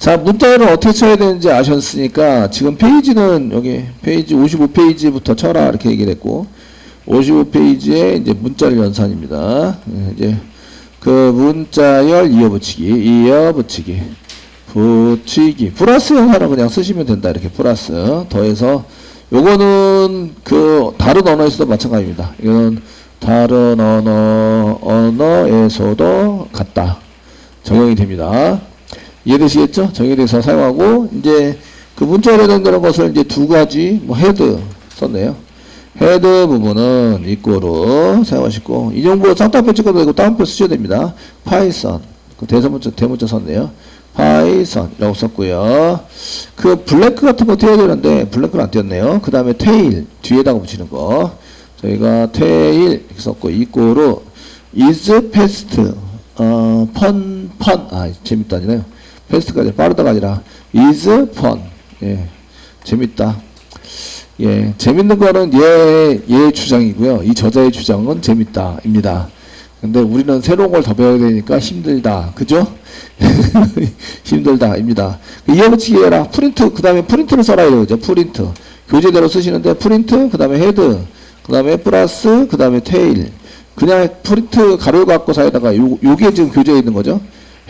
자, 문자열은 어떻게 쳐야 되는지 아셨으니까 지금 페이지는 여기 페이지 55페이지부터 쳐라 이렇게 얘기를 했고 55페이지에 이제 문자열 연산입니다. 이제 그 문자열 이어붙이기 붙이기 플러스 형사는 그냥 쓰시면 된다. 이렇게 플러스 더해서 요거는 그 다른 언어에서도 마찬가지입니다. 이건 다른 언어에서도 같다. 적용이 됩니다. 이해되시겠죠? 적용이 돼서 사용하고 이제 그 문자열에 해당되는 것을 이제 두 가지 뭐 헤드 썼네요. 헤드 부분은 이꼬로 사용하시고 이 정도 쌍따옴표 찍어도 되고 따옴표 쓰셔도 됩니다. 파이썬 그 대문자 썼네요. 파이썬이라고 썼고요. 그 블랭크 같은 거 띄워야 되는데 블랭크는 안 띄웠네요. 그 다음에 테일 뒤에다가 붙이는 거 저희가 테일 이렇게 썼고 이꼬로 is fast 재밌다 아니네요. fast가 아니라 빠르다가 아니라 is fun 예 재밌다. 예, 재밌는 거는 얘의 주장이고요. 이 저자의 주장은 재밌다입니다. 근데 우리는 새로운 걸 더 배워야 되니까 힘들다. 그죠? 힘들다입니다. 이어붙이기 해라. 프린트, 그 다음에 프린트를 써라. 이러죠. 프린트. 교재대로 쓰시는데 프린트, 그 다음에 헤드, 그 다음에 플러스, 그 다음에 테일. 그냥 프린트 가로 갖고 사이다가 요게 지금 교재에 있는 거죠.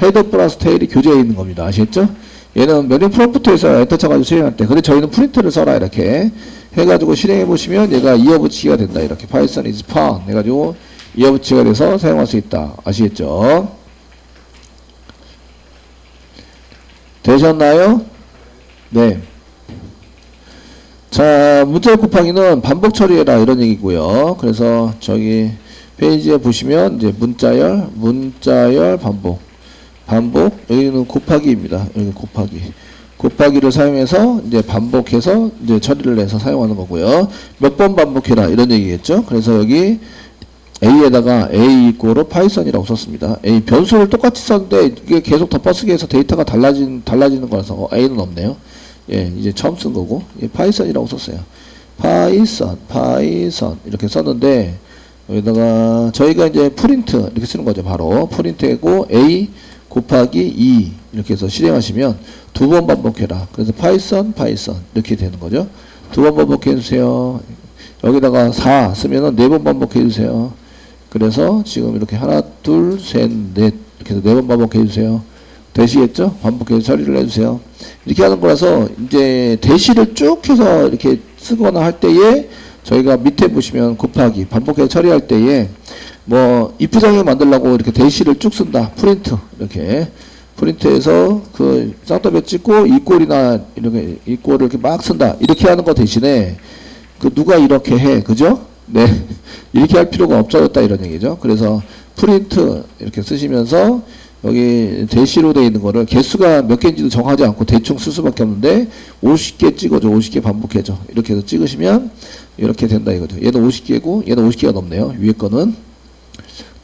헤드 플러스 테일이 교재에 있는 겁니다. 아시겠죠? 얘는 메뉴 프롬프트에서 엔터 쳐가지고 실행할 때. 근데 저희는 프린트를 써라. 이렇게 해가지고 실행해 보시면 얘가 이어붙이기가 된다. 이렇게 Python is found 해가지고 이어붙이기가 돼서 사용할 수 있다. 아시겠죠? 되셨나요? 네. 자, 문자열 곱하기는 반복 처리해라 이런 얘기고요. 그래서 저기 페이지에 보시면 이제 문자열 반복 여기는 곱하기입니다. 여기 곱하기를 사용해서 이제 반복해서 이제 처리를 해서 사용하는 거고요. 몇 번 반복해라 이런 얘기겠죠. 그래서 여기 A에다가 A 이꼬로 파이썬이라고 썼습니다. A 변수를 똑같이 썼는데 이게 계속 덮어쓰기 해서 데이터가 달라지는 거라서 A는 없네요. 예, 이제 처음 쓴 거고 예, 파이썬이라고 썼어요. 파이썬 이렇게 썼는데 여기다가 저희가 이제 프린트 이렇게 쓰는 거죠. 바로 프린트고 A 곱하기 2 이렇게 해서 실행하시면 두 번 반복해라. 그래서 파이썬 이렇게 되는 거죠. 두 번 반복해 주세요. 여기다가 4 쓰면은 4번 반복해 주세요. 그래서 지금 이렇게 하나, 둘, 셋, 넷 이렇게 해서 4번 반복해 주세요. 되시겠죠? 반복해서 처리를 해주세요. 이렇게 하는 거라서 이제 대시를 쭉 해서 이렇게 쓰거나 할 때에 저희가 밑에 보시면 곱하기 반복해서 처리할 때에 뭐 if장애 만들려고 이렇게 대시를 쭉 쓴다. 프린트 이렇게 프린트해서 그 쌍따옴표 찍고 이꼴이나 이렇게 이꼴을 이렇게 막 쓴다. 이렇게 하는 거 대신에 그 누가 이렇게 해, 그죠? 네, 이렇게 할 필요가 없어졌다 이런 얘기죠. 그래서 프린트 이렇게 쓰시면서 여기 대시로 되어 있는 거를 개수가 몇 개인지도 정하지 않고 대충 쓸 수밖에 없는데 50개 찍어줘. 50개 반복해줘. 이렇게 해서 찍으시면 이렇게 된다 이거죠. 얘는 50개고 얘는 50개가 넘네요. 위에 거는.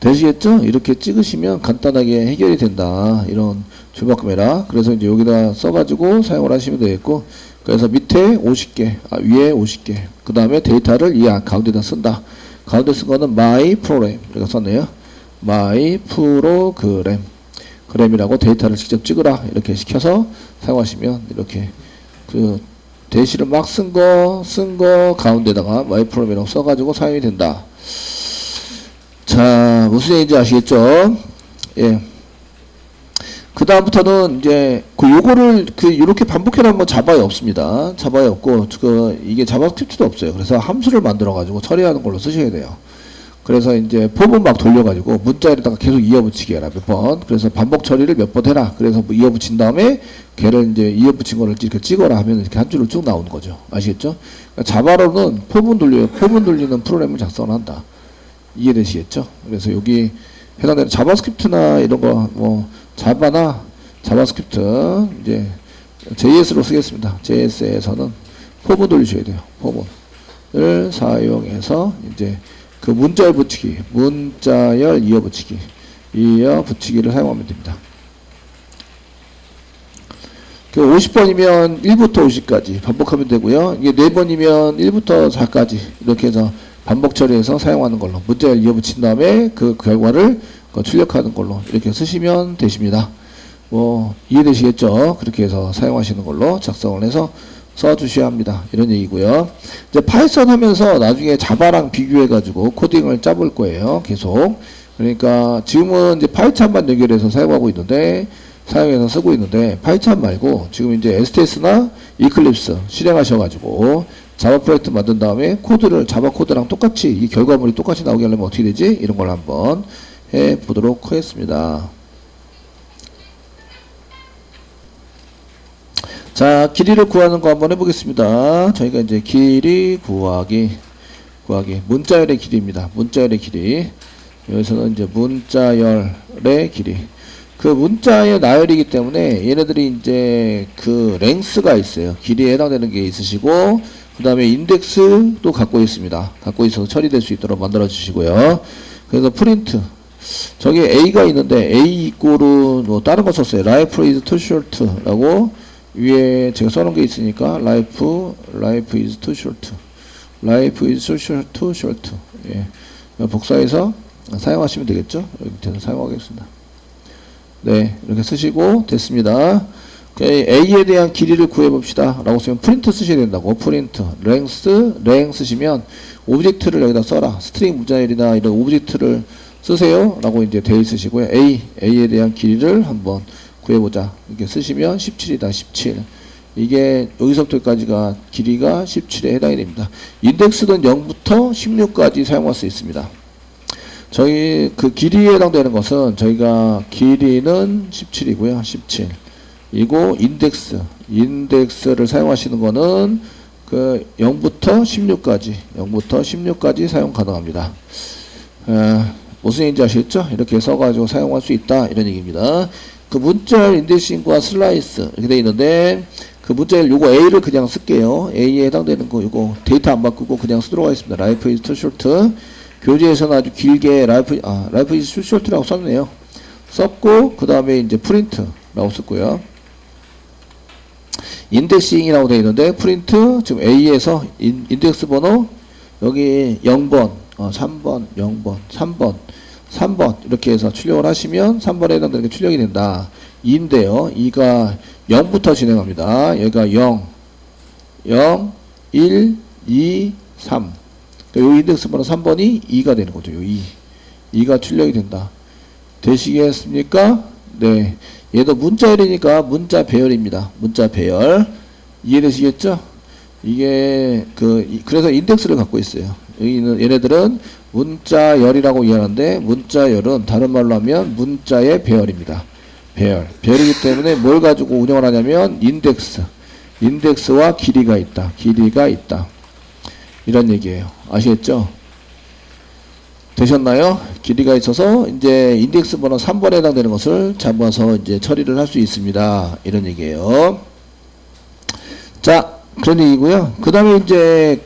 되시겠죠? 이렇게 찍으시면 간단하게 해결이 된다. 이런 조박카메라. 그래서 이제 여기다 써가지고 사용을 하시면 되겠고, 그래서 밑에 50개, 위에 50개. 그 다음에 데이터를 이 가운데다 쓴다. 가운데 쓴 거는 my program. 이렇게 썼네요. my program. 그램이라고 데이터를 직접 찍으라. 이렇게 시켜서 사용하시면 이렇게 그 대시를 막 쓴 거 가운데다가 my program이라고 써가지고 사용이 된다. 자, 무슨 얘기인지 아시겠죠? 예. 그 다음부터는 이제 요거를 요렇게 반복해라는 건 자바에 없습니다. 자바에 없고 이게 자바스크립트도 없어요. 그래서 함수를 만들어 가지고 처리하는 걸로 쓰셔야 돼요. 그래서 이제 폼은 막 돌려 가지고 문자에다가 계속 이어붙이게 해라. 몇 번. 그래서 반복 처리를 몇 번 해라. 그래서 이어붙인 다음에 걔를 이제 이어붙인 거를 이렇게 찍어라 하면 이렇게 한 줄로 쭉 나오는 거죠. 아시겠죠? 그러니까 자바로는 폼은 돌려요. 폼은 돌리는 프로그램을 작성을 한다. 이해되시겠죠? 그래서 여기 해당되는 자바스크립트나 이런 거 뭐 자바나 자바스크립트 이제 JS로 쓰겠습니다. JS에서는 폼을 돌리셔야 돼요. 폼을 사용해서 이제 그 문자열 붙이기, 문자열 이어붙이기를 사용하면 됩니다. 그 50번이면 1부터 50까지 반복하면 되고요. 이게 4번이면 1부터 4까지 이렇게 해서 반복 처리해서 사용하는 걸로 문자열 이어붙인 다음에 그 결과를 출력하는 걸로 이렇게 쓰시면 되십니다. 뭐 이해되시겠죠? 그렇게 해서 사용하시는 걸로 작성을 해서 써주셔야 합니다. 이런 얘기고요. 이제 파이썬 하면서 나중에 자바랑 비교해가지고 코딩을 짜볼 거예요. 계속. 그러니까 지금은 이제 파이썬만 연결해서 사용하고 있는데, 사용해서 쓰고 있는데, 파이썬 말고 지금 이제 STS나 이클립스 실행하셔가지고 자바 프로젝트 만든 다음에 코드를 자바 코드랑 똑같이 이 결과물이 똑같이 나오게 하려면 어떻게 되지? 이런 걸 한번 해 보도록 하겠습니다. 자, 길이를 구하는 거 한번 해보겠습니다. 저희가 이제 길이 구하기 문자열의 길이입니다. 문자열의 길이. 여기서는 이제 문자열의 길이. 그 문자의 나열이기 때문에 얘네들이 이제 그 랭스가 있어요. 길이에 해당되는 게 있으시고, 그 다음에 인덱스도 갖고 있습니다. 갖고 있어서 처리될 수 있도록 만들어 주시고요. 그래서 프린트. 저기 A가 있는데 A 이꼴은 뭐 다른 거 썼어요. Life is too short 라고 위에 제가 써놓은 게 있으니까 life is too short. life is too short. 예. 복사해서 사용하시면 되겠죠. 여기 밑에서 사용하겠습니다. 네, 이렇게 쓰시고 됐습니다. A에 대한 길이를 구해봅시다 라고 쓰면 프린트 쓰셔야 된다고. 프린트 랭 쓰시면 오브젝트를 여기다 써라. 스트링 무자열이나 이런 오브젝트를 쓰세요 라고 이제 되어 있으시고요. A에 대한 길이를 한번 구해보자. 이렇게 쓰시면 17이다. 17. 이게 여기서부터까지가 길이가 17에 해당이 됩니다. 인덱스는 0부터 16까지 사용할 수 있습니다. 저희 그 길이에 해당되는 것은 저희가 길이는 17이고요. 17. 이고 인덱스를 사용하시는 거는 그 0부터 16까지 사용 가능합니다. 무슨 얘기인지 아시겠죠? 이렇게 써가지고 사용할 수 있다. 이런 얘기입니다. 그 문자열 인덱싱과 슬라이스 이렇게 되어 있는데, 그 문자열 요거 A를 그냥 쓸게요. A에 해당되는 거 요거 데이터 안 바꾸고 그냥 쓰도록 하겠습니다. Life is too short. 교재에서는 아주 길게 Life is too short라고 썼네요. 썼고, 그 다음에 이제 프린트라고 썼고요. 인덱싱이라고 되어 있는데, 프린트 지금 A에서 인덱스 번호 여기 0번 3번 0번 3번 이렇게 해서 출력을 하시면 3번에 해당되는 게 출력이 된다. 2인데요. 2가 0부터 진행합니다. 여기가 0 1 2 3. 그러니까 요 인덱스 번호 3번이 2가 되는 거죠. 요 2가 출력이 된다. 되시겠습니까? 네. 얘도 문자열이니까 문자 배열입니다. 문자 배열. 이해되시겠죠? 이게 그래서 인덱스를 갖고 있어요. 여기는 얘네들은 문자열이라고 이해하는데, 문자열은 다른 말로 하면 문자의 배열입니다. 배열이기 때문에 뭘 가지고 운영을 하냐면 인덱스와 길이가 있다. 이런 얘기예요. 아시겠죠? 되셨나요? 길이가 있어서 이제 인덱스 번호 3번에 해당되는 것을 잡아서 이제 처리를 할 수 있습니다. 이런 얘기예요. 자, 그런 얘기고요. 그 다음에 이제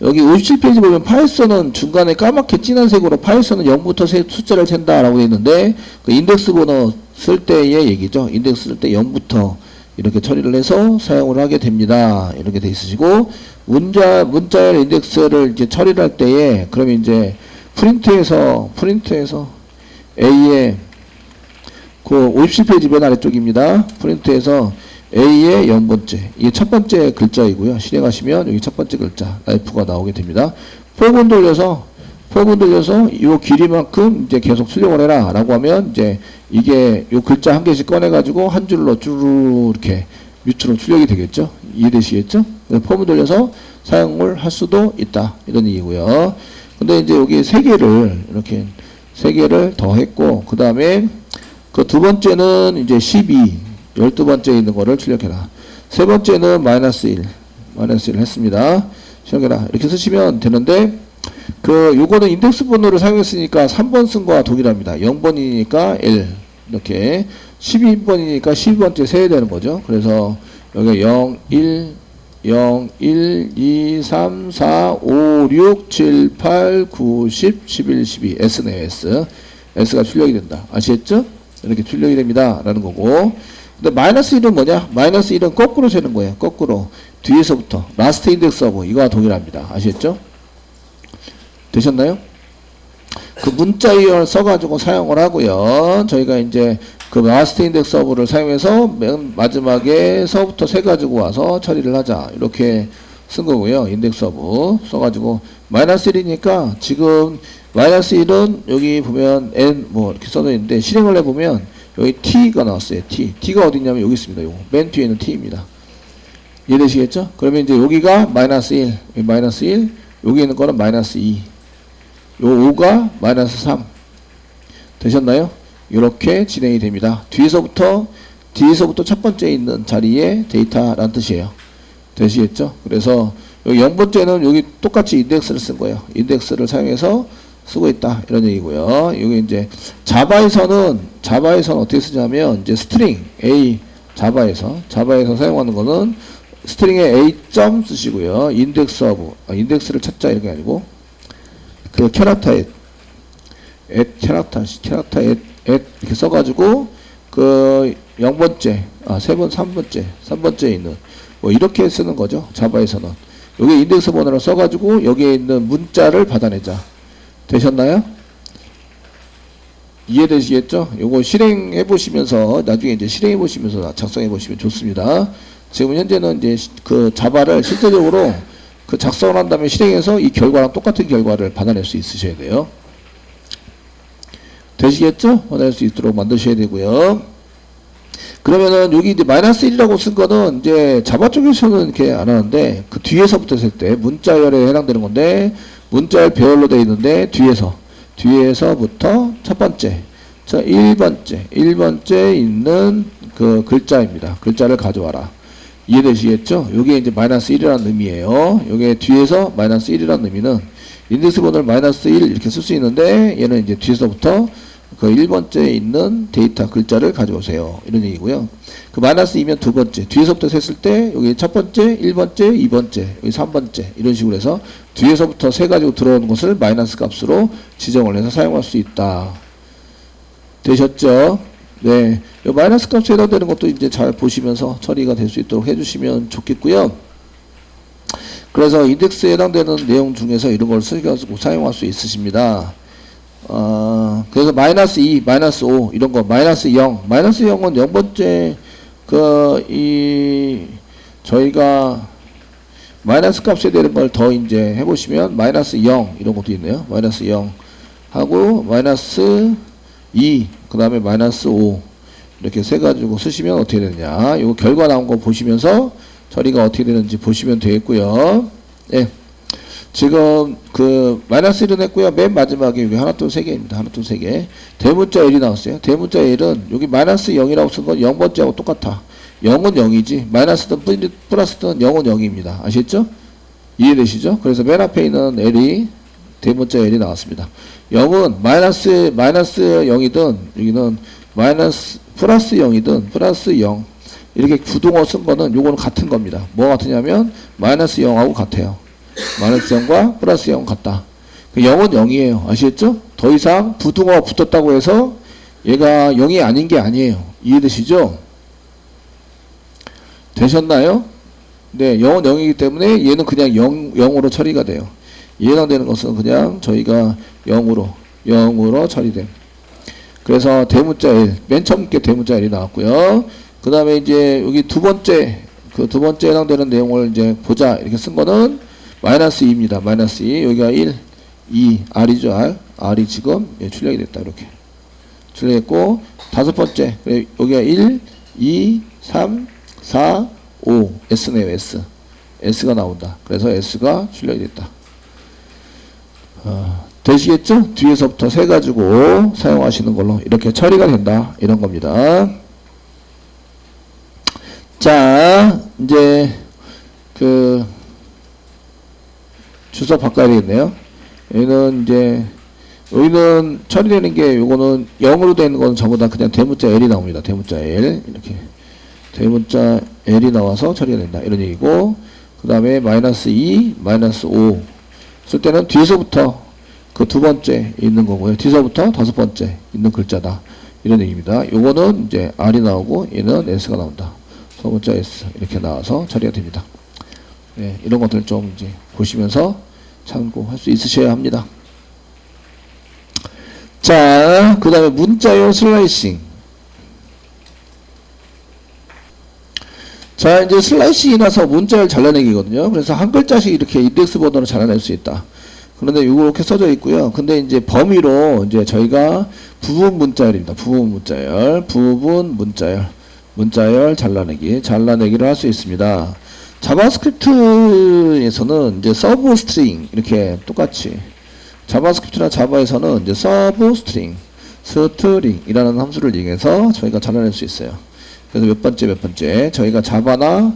여기 57페이지 보면 파이썬은 중간에 까맣게 진한 색으로 파이썬은 0부터 숫자를 잰다 라고 했는데, 그 인덱스 번호 쓸 때의 얘기죠. 인덱스 쓸 때 0부터 이렇게 처리를 해서 사용을 하게 됩니다. 이렇게 돼 있으시고, 문자열 인덱스를 이제 처리를 할 때에, 그러면 이제 프린트에서 A의 그 57페이지 맨 아래쪽입니다. 프린트에서 A의 0번째, 이게 첫 번째 글자이고요. 실행하시면 여기 첫 번째 글자 life가 나오게 됩니다. 포분 돌려서 이 길이만큼 이제 계속 출력을 해라 라고 하면, 이제 이게 요 글자 한 개씩 꺼내 가지고 한 줄로 쭈르 이렇게 밑으로 출력이 되겠죠. 이해되시겠죠? 포분 돌려서 사용을 할 수도 있다. 이런 얘기고요. 근데 이제 여기 세 개를 더 했고, 그 다음에 그 두 번째는 이제 12번째에 있는 거를 출력해라. 세 번째는 -1 했습니다. 출력해라. 이렇게 쓰시면 되는데, 요거는 인덱스 번호를 사용했으니까 3번 쓴 거와 동일합니다. 0번이니까 L. 이렇게 12번이니까 12번째 세야 되는 거죠. 그래서 여기 0, 1, 2, 3, 4, 5, 6, 7, 8, 9, 10, 11, 12. S네요, S. S가 출력이 된다. 아시겠죠? 이렇게 출력이 됩니다. 라는 거고. 근데 -1은 뭐냐? -1은 거꾸로 세는 거예요. 거꾸로. 뒤에서부터. 라스트 인덱스하고 이거와 동일합니다. 아시겠죠? 되셨나요? 그 문자열 써가지고 사용을 하고요. 저희가 이제 그 마스터 인덱스 서브를 사용해서 맨 마지막에서부터 세 가지고 와서 처리를 하자. 이렇게 쓴 거고요. 인덱스 서브 써가지고 마이너스 1이니까 지금 마이너스 1은 여기 보면 n 뭐 이렇게 써져 있는데 실행을 해보면 여기 t가 나왔어요. t가 어디 있냐면 여기 있습니다. 요거 맨 뒤에 있는 t입니다. 이해되시겠죠? 그러면 이제 여기가 마이너스 1, 마이너스 1, 여기 있는 거는 마이너스 2, 요 5가 마이너스 3 되셨나요? 이렇게 진행이 됩니다. 뒤에서부터 첫 번째 있는 자리에 데이터라는 뜻이에요. 되시겠죠? 그래서 여기 0번째는 여기 똑같이 인덱스를 쓴 거예요. 인덱스를 사용해서 쓰고 있다. 이런 얘기고요. 여기 이제 자바에서는 어떻게 쓰냐면 이제 스트링 A 자바에서 사용하는 거는 스트링에 A 점 쓰시고요. 인덱스 서브 인덱스를 찾자 이렇게 아니고 그 캐릭터 이렇게 써가지고 그 0번째, 3번째 있는 뭐 이렇게 쓰는 거죠. 자바에서는 여기 인덱스 번호를 써가지고 여기에 있는 문자를 받아내자. 되셨나요? 이해되시겠죠? 요거 실행해 보시면서 나중에 이제 실행해 보시면서 작성해 보시면 좋습니다. 지금 현재는 이제 그 자바를 실제적으로 그 작성을 한 다음에 실행해서 이 결과랑 똑같은 결과를 받아낼 수 있으셔야 돼요. 되시겠죠? 받아낼 수 있도록 만드셔야 되고요. 그러면은 여기 이제 마이너스 1이라고 쓴 거는 이제 자바 쪽에서는 이렇게 안 하는데 그 뒤에서부터 쓸 때 문자열에 해당되는 건데 문자열 배열로 되어 있는데 뒤에서부터 첫 번째, 1번째 있는 그 글자입니다. 글자를 가져와라. 이해되시겠죠? 요게 이제 마이너스 1이라는 의미예요. 요게 뒤에서 마이너스 1이라는 의미는 인덱스 번호를 마이너스 1 이렇게 쓸 수 있는데 얘는 이제 뒤에서부터 그 1번째에 있는 데이터 글자를 가져오세요. 이런 얘기고요. 그 마이너스 2면 두 번째. 뒤에서부터 셌을 때 여기 첫 번째, 1번째, 2번째, 여기 3번째 이런 식으로 해서 뒤에서부터 세 가지고 들어오는 것을 마이너스 값으로 지정을 해서 사용할 수 있다. 되셨죠? 네. 이 마이너스 값에 해당되는 것도 이제 잘 보시면서 처리가 될 수 있도록 해주시면 좋겠고요. 그래서 인덱스에 해당되는 내용 중에서 이런 걸 쓰고 사용할 수 있으십니다. 그래서 마이너스 2, 마이너스 5 이런 거 마이너스 0, 마이너스 0은 0번째 저희가 마이너스 값에 되는 걸 더 이제 해보시면 마이너스 0 이런 것도 있네요. 마이너스 0 하고 마이너스 2 그 다음에 마이너스 5 이렇게 세 가지고 쓰시면 어떻게 되느냐 이거 결과 나온 거 보시면서 처리가 어떻게 되는지 보시면 되겠고요. 예. 지금 그 마이너스 1은 했고요. 맨 마지막에 여기 하나 둘 세 개입니다. 하나 둘 세 개. 대문자 L이 나왔어요. 대문자 L은 여기 마이너스 0이라고 쓴 건 0번째하고 똑같아. 0은 0이지 마이너스든 플러스든 0은 0입니다. 아시겠죠? 이해되시죠? 그래서 맨 앞에 있는 L이 대문자 L이 나왔습니다. 0은 마이너스 0이든 여기는 마이너스 플러스 0이든 플러스 0 이렇게 부동어 쓴 거는 요거는 같은 겁니다. 뭐 같으냐면 마이너스 0하고 같아요. 마이너스 0과 플러스 0 같다. 0은 0이에요. 아시겠죠? 더 이상 부등호가 붙었다고 해서 얘가 0이 아닌 게 아니에요. 이해되시죠? 되셨나요? 네, 0은 0이기 때문에 얘는 그냥 0으로 처리가 돼요. 해당되는 것은 그냥 저희가 0으로 처리됨. 그래서 대문자 L, 맨 처음 게 대문자 L이 나왔고요. 그 다음에 이제 여기 두 번째 해당되는 내용을 이제 보자. 이렇게 쓴 거는 마이너스 2입니다. 마이너스 2. 여기가 1, 2, R이죠. R이 지금 출력이 됐다. 이렇게. 출력했고, 다섯 번째. 여기가 1, 2, 3, 4, 5. S네요. S. S가 나온다. 그래서 S가 출력이 됐다. 되시겠죠? 뒤에서부터 세 가지고 사용하시는 걸로 이렇게 처리가 된다. 이런 겁니다. 자, 이제 주소 바꿔야 되겠네요. 여기는 처리되는 게 요거는 0으로 되는 건 전부 다 그냥 대문자 L이 나옵니다. 대문자 L. 이렇게. 대문자 L이 나와서 처리가 된다. 이런 얘기고, 그 다음에 마이너스 2, 마이너스 5. 쓸 때는 뒤에서부터 그 두 번째 있는 거고요. 뒤에서부터 다섯 번째 있는 글자다. 이런 얘기입니다. 요거는 이제 R이 나오고, 얘는 S가 나온다. 소문자 S. 이렇게 나와서 처리가 됩니다. 네, 이런 것들 좀 이제 보시면서 참고할 수 있으셔야 합니다. 자, 그 다음에 문자열 슬라이싱. 자, 이제 슬래시이 나서 문자열 잘라내기거든요. 그래서 한 글자씩 이렇게 인덱스 번호로 잘라낼 수 있다. 그런데 이렇게 써져 있고요. 근데 이제 범위로 이제 저희가 부분 문자열입니다. 부분 문자열, 문자열 잘라내기를 할 수 있습니다. 자바스크립트에서는 이제 서브 스트링 이렇게 똑같이 자바스크립트나 자바에서는 이제 서브 스트링이라는 함수를 이용해서 저희가 잘라낼 수 있어요. 그래서 몇 번째 저희가 자바나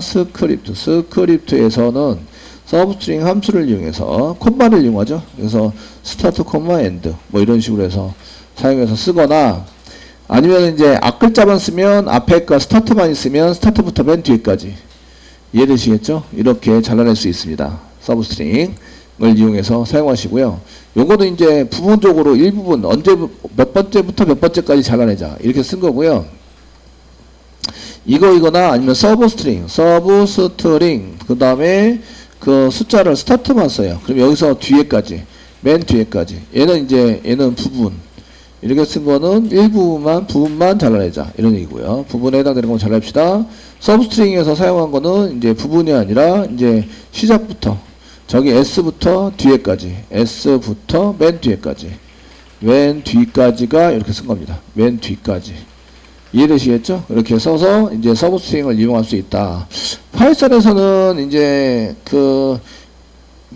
스크립트에서는 서브스트링 함수를 이용해서 콤마를 이용하죠. 그래서 스타트 콤마 엔드 뭐 이런 식으로 해서 사용해서 쓰거나 아니면 이제 앞글자만 쓰면 앞에가 스타트만 있으면 스타트부터 맨 뒤에까지 이해되시겠죠? 이렇게 잘라낼 수 있습니다. 서브스트링을 이용해서 사용하시고요. 요거는 이제 부분적으로 일부분 언제 몇 번째부터 몇 번째까지 잘라내자 이렇게 쓴 거고요. 이거나 아니면 서브스트링 그 다음에 그 숫자를 스타트만 써요. 그럼 여기서 뒤에까지 맨 뒤에까지 얘는 부분 이렇게 쓴 거는 부분만 잘라내자 이런 얘기고요. 부분에 해당되는 거 잘라냅시다. 서브스트링에서 사용한 거는 이제 부분이 아니라 이제 시작부터 저기 S부터 맨 뒤까지가 이렇게 쓴 겁니다. 맨 뒤까지. 이해되시겠죠? 이렇게 써서 이제 서브스트링을 이용할 수 있다. 파이썬에서는 이제 그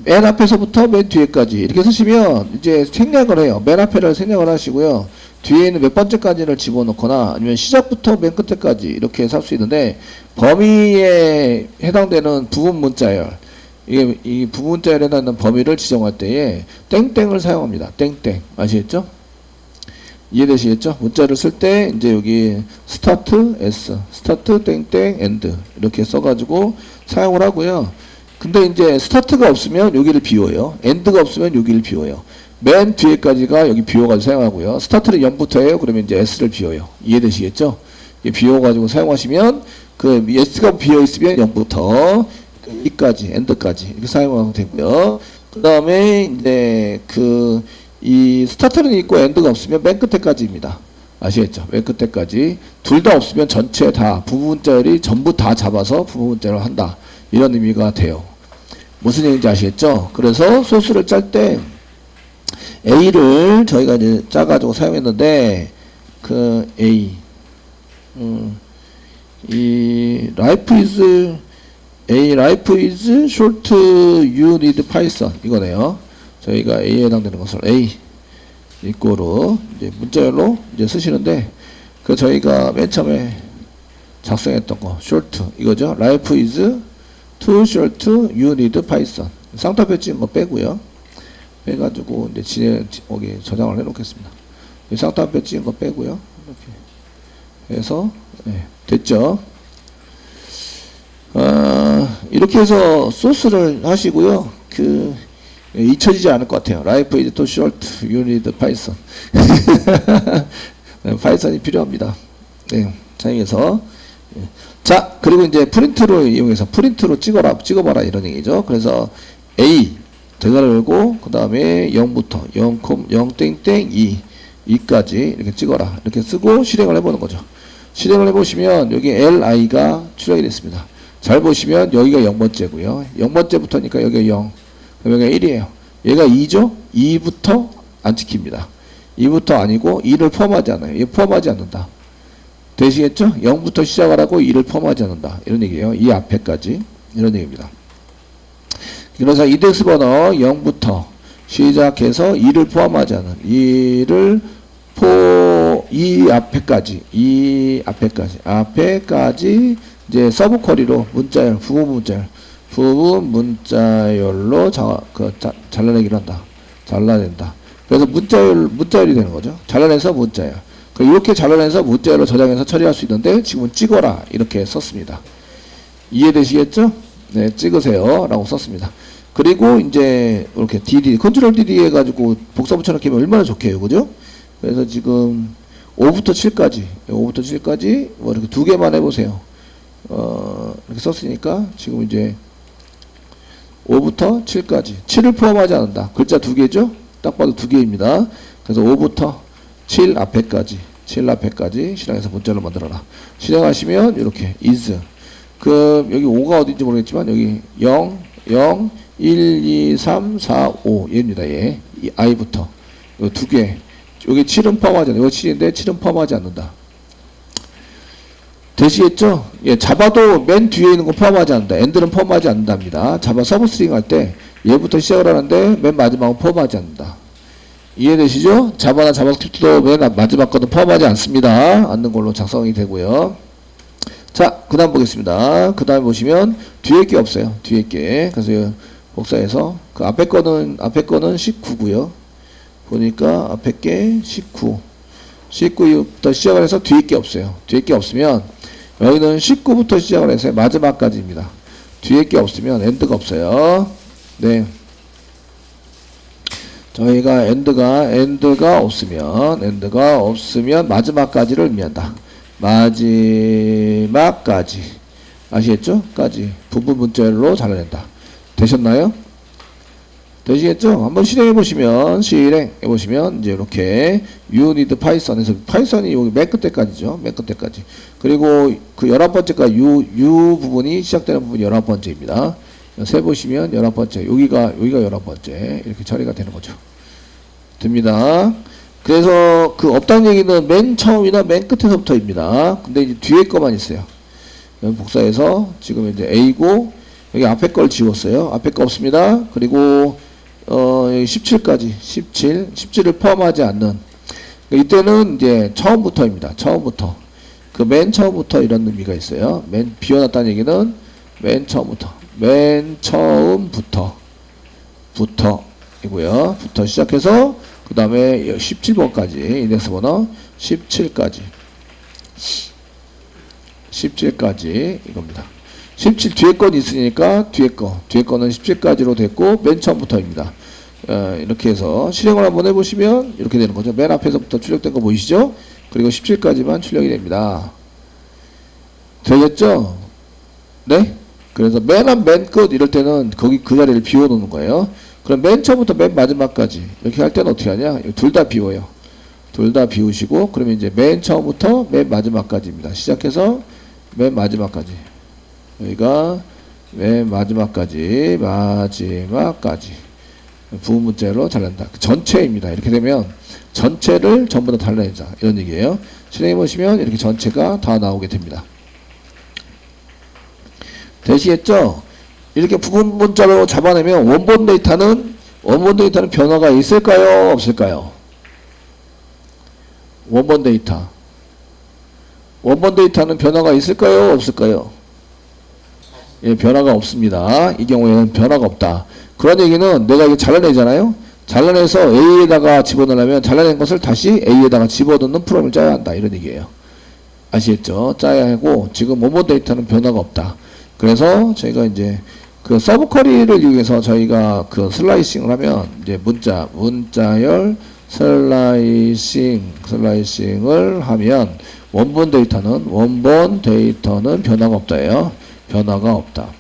맨 앞에서부터 맨 뒤에까지 이렇게 쓰시면 이제 생략을 해요. 맨 앞에를 생략을 하시고요. 뒤에 있는 몇 번째까지를 집어넣거나 아니면 시작부터 맨 끝에까지 이렇게 해서 할 수 있는데 범위에 해당되는 부분 문자열 이 부분 문자열에 해당되는 범위를 지정할 때에 땡땡을 사용합니다. 땡땡 아시겠죠? 이해되시겠죠? 문자를 쓸 때 이제 여기 스타트 땡땡 엔드 이렇게 써가지고 사용을 하고요. 근데 이제 스타트가 없으면 여기를 비워요. 엔드가 없으면 여기를 비워요. 맨 뒤에까지가 여기 비워가지고 사용하고요. 스타트는 0부터 해요. 그러면 이제 S를 비워요. 이해되시겠죠? 비워가지고 사용하시면 그 S가 비어있으면 0부터 이까지 엔드까지 이렇게 사용하면 되고요. 그 다음에 이제 이 스타트는 있고 엔드가 없으면 맨 끝에까지입니다. 아시겠죠? 맨 끝에까지 둘 다 없으면 전체 다 부분자열이 전부 다 잡아서 부분자열을 한다. 이런 의미가 돼요. 무슨 얘기인지 아시겠죠? 그래서 소스를 짤 때 A를 저희가 이제 짜가지고 사용했는데 그 A 이 life is short you need Python 이거네요. 저희가 A에 해당되는 것을 A 이꼬로 이제 문자열로 이제 쓰시는데 그 저희가 맨 처음에 작성했던 거 short 이거죠. life is too short you need Python 쌍따옴표 찍은 거 빼고요. 빼가지고 이제 여기 저장을 해 놓겠습니다. 쌍따옴표 찍은 거 빼고요. 이렇게 해서 됐죠. 이렇게 해서 소스를 하시고요. 잊혀지지 않을 것 같아요. Life is too short, you need Python. 파이썬이 필요합니다. 네, 사용해서. 자, 그리고 이제 프린트로 이용해서 프린트로 찍어봐라 이런 얘기죠. 그래서 A 대괄호 열고 그 다음에 0부터 0땡땡 2까지 이렇게 찍어라 이렇게 쓰고 실행을 해보는 거죠. 실행을 해보시면 여기 LI가 출력이 됐습니다. 잘 보시면 여기가 0번째고요. 0번째부터니까 여기가 0. 그럼 여기가 1이에요. 얘가 2죠? 2부터 안 찍힙니다. 2부터 아니고 2를 포함하지 않아요. 얘 포함하지 않는다. 되시겠죠? 0부터 시작을 하고 2를 포함하지 않는다. 이런 얘기예요. 이 앞에까지. 이런 얘기입니다. 그래서 인덱스 번호 0부터 시작해서 2를 포함하지 않은 2 앞에까지 이제 서브 쿼리로 문자열, 부분 문자열로 잘라내기를 한다. 잘라낸다. 그래서 문자열이 되는 거죠. 잘라내서 문자열. 이렇게 잘라내서 문자열로 저장해서 처리할 수 있는데 지금은 찍어라 이렇게 썼습니다. 이해되시겠죠? 네, 찍으세요 라고 썼습니다. 그리고 이제 이렇게 DD, 컨트롤 DD 해가지고 복사 붙여넣기면 얼마나 좋게요, 그죠? 그래서 지금 5부터 7까지 뭐 이렇게 두 개만 해보세요. 이렇게 썼으니까 지금 이제 5부터 7까지 7을 포함하지 않는다. 글자 두 개죠? 딱 봐도 두 개입니다. 그래서 5부터 7 앞에까지 7 앞에까지 실행해서 문자를 만들어라. 실행하시면 이렇게 is 그 여기 5가 어딘지 모르겠지만 여기 0 0 1 2 3 4 5 얘입니다. 얘 이 i부터 요 두 개 여기 7은 포함하지 않는다. 이거 7인데 7은 포함하지 않는다. 되시겠죠? 예, 자바도 맨 뒤에 있는 거 포함하지 않는다. 엔드는 포함하지 않는답니다. 자바 서브스트링 할 때 얘부터 시작을 하는데 맨 마지막은 포함하지 않는다. 이해되시죠? 자바나 자바스크립트도 맨 마지막 거는 포함하지 않습니다. 않는 걸로 작성이 되고요. 자, 그 다음 보겠습니다. 그 다음에 보시면 뒤에 게 없어요. 뒤에 게. 그래서 복사해서 그 앞에 거는 19고요. 보니까 앞에 게 19. 19부터 시작을 해서 뒤에 게 없어요. 뒤에 게 없으면 여기는 19부터 시작을 해서 마지막까지입니다. 뒤에 게 없으면 엔드가 없어요. 네. 저희가 엔드가 없으면 마지막까지를 의미한다. 마지막까지. 아시겠죠? 까지. 부분 문자열로 잘라낸다. 되셨나요? 되시겠죠? 한번 실행해보시면, 이제 이렇게, you need Python에서, 파이썬이 여기 맨 끝에까지죠. 맨 끝에까지. 그리고 그 11번째가 you 부분이 시작되는 부분이 11번째입니다. 세보시면 11번째. 여기가 11번째. 이렇게 처리가 되는 거죠. 됩니다. 그래서 그 없다는 얘기는 맨 처음이나 맨 끝에서부터입니다. 근데 이제 뒤에 거만 있어요. 복사해서 지금 이제 A고, 여기 앞에 걸 지웠어요. 앞에 거 없습니다. 그리고 여기 17까지 17을 포함하지 않는 이때는 이제 처음부터입니다. 처음부터 그 맨 처음부터 이런 의미가 있어요. 비워놨다는 얘기는 맨 처음부터이고요. 부터 시작해서 그 다음에 17번까지 인덱스 번호 17까지 이겁니다. 17 뒤에 건 있으니까 뒤에 거는 17까지로 됐고 맨 처음부터입니다. 이렇게 해서 실행을 한번 해보시면 이렇게 되는 거죠. 맨 앞에서부터 출력된 거 보이시죠? 그리고 17까지만 출력이 됩니다. 되겠죠? 네? 그래서 맨 끝 이럴 때는 거기 그 자리를 비워놓는 거예요. 그럼 맨 처음부터 맨 마지막까지 이렇게 할 때는 어떻게 하냐? 둘 다 비워요. 둘 다 비우시고 그러면 이제 맨 처음부터 맨 마지막까지입니다. 시작해서 맨 마지막까지. 여기가 맨 마지막까지 부분 문자로 잘란다. 전체입니다. 이렇게 되면 전체를 전부 다 잘라내자 이런 얘기예요. 실행해 보시면 이렇게 전체가 다 나오게 됩니다. 되시겠죠? 이렇게 부분 문자로 잡아내면 원본 데이터는 변화가 있을까요? 없을까요? 원본 데이터는 변화가 있을까요? 없을까요? 예, 변화가 없습니다. 이 경우에는 변화가 없다. 그런 얘기는 내가 이게 잘라내잖아요. 잘라내서 A에다가 집어넣으려면 잘라낸 것을 다시 A에다가 집어넣는 프로그램을 짜야 한다. 이런 얘기예요. 아시겠죠? 짜야 하고 지금 원본 데이터는 변화가 없다. 그래서 저희가 이제 그 서브 쿼리를 이용해서 저희가 그 슬라이싱을 하면 이제 문자열 슬라이싱을 하면 원본 데이터는 변화가 없다예요. 변화가 없다.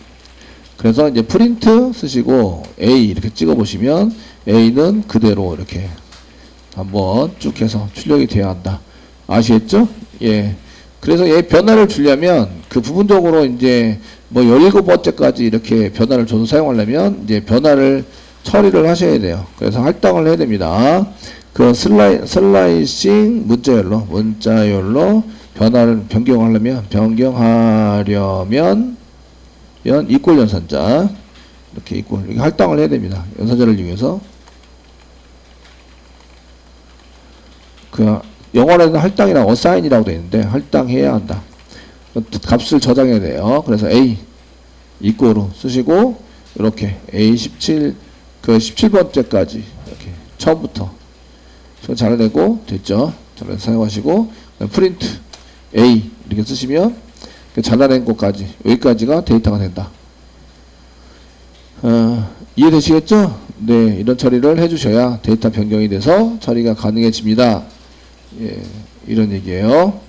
그래서 이제 프린트 쓰시고 A 이렇게 찍어 보시면 A는 그대로 이렇게 한번 쭉 해서 출력이 돼야 한다. 아시겠죠? 예. 그래서 얘 변화를 주려면 그 부분적으로 이제 뭐 17번째까지 이렇게 변화를 줘서 사용하려면 이제 변화를 처리를 하셔야 돼요. 그래서 할당을 해야 됩니다. 그 슬라이싱 문자열로 변화를 변경하려면 이꼴 연산자 이렇게 할당을 해야 됩니다. 연산자를 이용해서 그 영어로는 할당이랑 어사인이라고 되어 있는데 할당해야 한다. 값을 저장해야 돼요. 그래서 A 이꼴로 쓰시고 이렇게 A17 그 17번째까지 이렇게 처음부터 잘라내고 됐죠. 잘라내서 사용하시고 프린트 A 이렇게 쓰시면 잘라낸 것까지 여기까지가 데이터가 된다. 이해되시겠죠? 네, 이런 처리를 해주셔야 데이터 변경이 돼서 처리가 가능해집니다. 예, 이런 얘기예요.